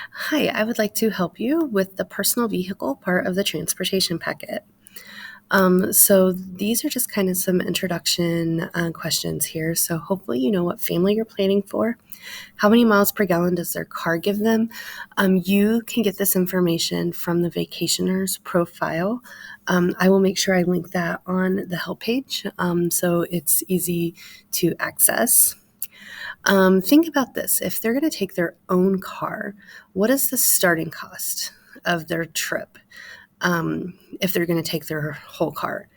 Hi, I would like to help you with the personal vehicle part of the transportation packet. So these are just kind of some introduction questions here. So hopefully you know what family you're planning for. How many miles per gallon does their car give them? You can get this information from the vacationer's profile. I will make sure I link that on the help page so it's easy to access. Think about this. If they're going to take their own car, what is the starting cost of their trip if they're going to take their whole car?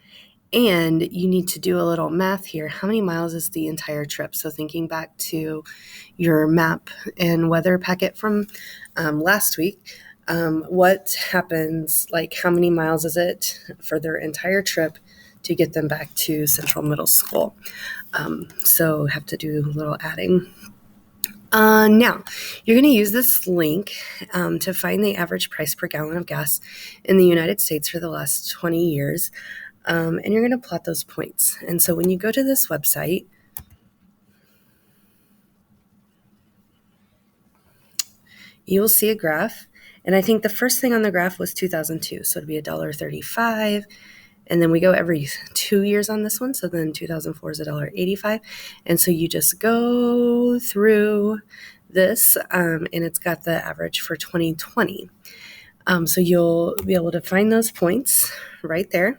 And you need to do a little math here. How many miles is the entire trip? So thinking back to your map and weather packet from last week, what happens, like how many miles is it for their entire trip to get them back to Central Middle School? So have to do a little adding. Now, you're going to use this link to find the average price per gallon of gas in the United States for the last 20 years, and you're going to plot those points. And so when you go to this website, you'll see a graph, and I think the first thing on the graph was 2002, so it'd be $1.35, and then we go every 2 years on this one, so then 2004 is $1.85, and so you just go through this, and it's got the average for 2020. So you'll be able to find those points right there.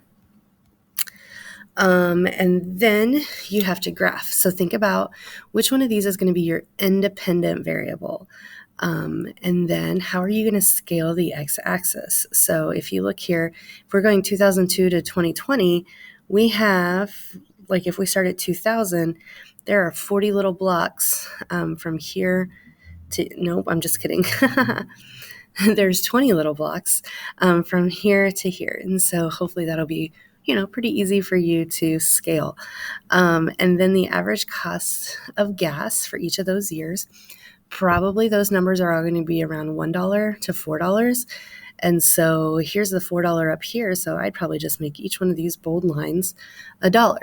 And then you have to graph. So think about which one of these is going to be your independent variable. And then how are you going to scale the x-axis? So if you look here, if we're going 2002 to 2020, we have, like if we start at 2000, there are 40 little blocks from here to, nope, I'm just kidding. There's 20 little blocks from here to here. And so hopefully that'll be, pretty easy for you to scale. And then the average cost of gas for each of those years, probably those numbers are all going to be around $1 to $4. And so here's the $4 up here. So I'd probably just make each one of these bold lines $1. Now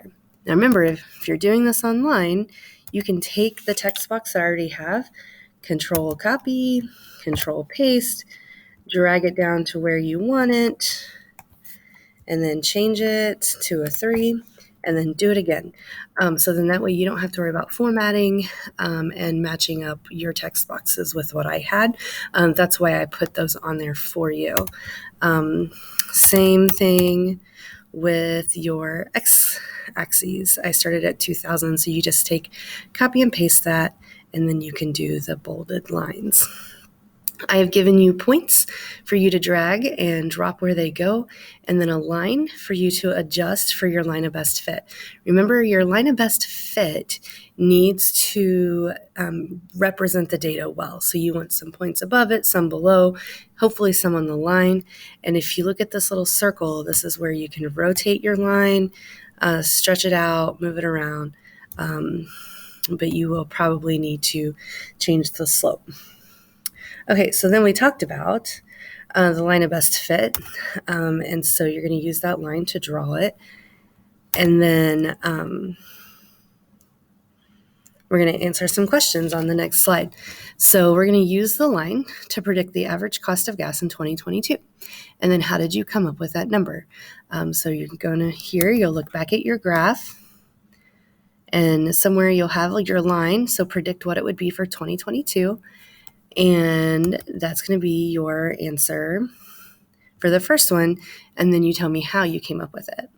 remember, if you're doing this online, you can take the text box that I already have, Control copy, Control paste, drag it down to where you want it, and then change it to a 3, and then do it again. So then that way you don't have to worry about formatting and matching up your text boxes with what I had. That's why I put those on there for you. Same thing with your x-axes. I started at 2000, so you just take, copy and paste that, and then you can do the bolded lines. I have given you points for you to drag and drop where they go, and then a line for you to adjust for your line of best fit. Remember, your line of best fit needs to represent the data well. So you want some points above it, some below, hopefully some on the line. And if you look at this little circle, this is where you can rotate your line, stretch it out, move it around. But you will probably need to change the slope. Okay, so then we talked about the line of best fit, and so you're going to use that line to draw it, and then we're going to answer some questions on the next slide. So we're going to use the line to predict the average cost of gas in 2022, and then how did you come up with that number? So you're going to here, you'll look back at your graph, and somewhere you'll have your line, so predict what it would be for 2022, and that's going to be your answer for the first one, and then you tell me how you came up with it.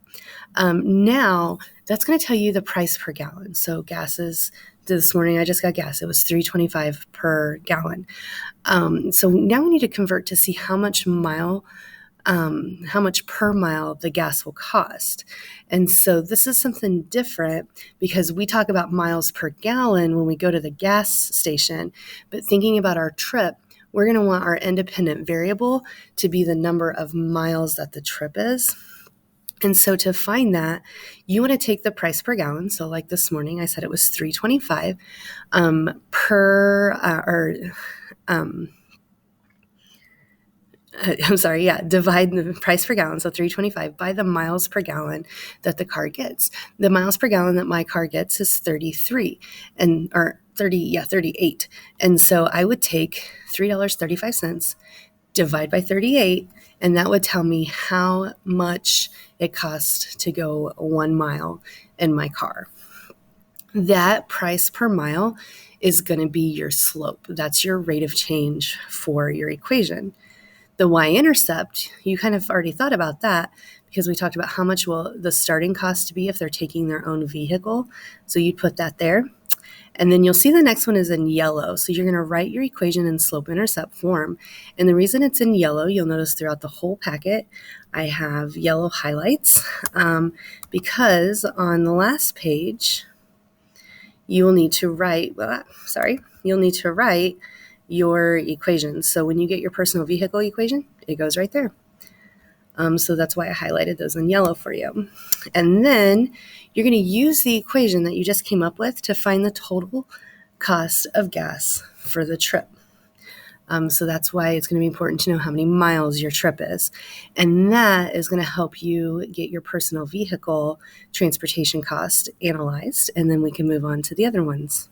Now, that's going to tell you the price per gallon. So gas is, this morning I just got gas. It was $3.25 per gallon. So now we need to convert to see how much per mile the gas will cost. And so this is something different because we talk about miles per gallon when we go to the gas station, but thinking about our trip, we're going to want our independent variable to be the number of miles that the trip is. And so to find that, you want to take the price per gallon. So like this morning, I said it was $3.25 divide the price per gallon, so $3.25, by the miles per gallon that the car gets. The miles per gallon that my car gets is 33, 38. And so I would take $3.35, divide by 38, and that would tell me how much it costs to go 1 mile in my car. That price per mile is going to be your slope. That's your rate of change for your equation. The Y-intercept, you kind of already thought about that because we talked about how much will the starting cost be if they're taking their own vehicle. So you'd put that there. And then you'll see the next one is in yellow. So you're going to write your equation in slope-intercept form. And the reason it's in yellow, you'll notice throughout the whole packet, I have yellow highlights because on the last page, you will need to write, you'll need to write your equations. So when you get your personal vehicle equation, it goes right there. So that's why I highlighted those in yellow for you. And then you're going to use the equation that you just came up with to find the total cost of gas for the trip. So that's why it's going to be important to know how many miles your trip is. And that is going to help you get your personal vehicle transportation cost analyzed, and then we can move on to the other ones.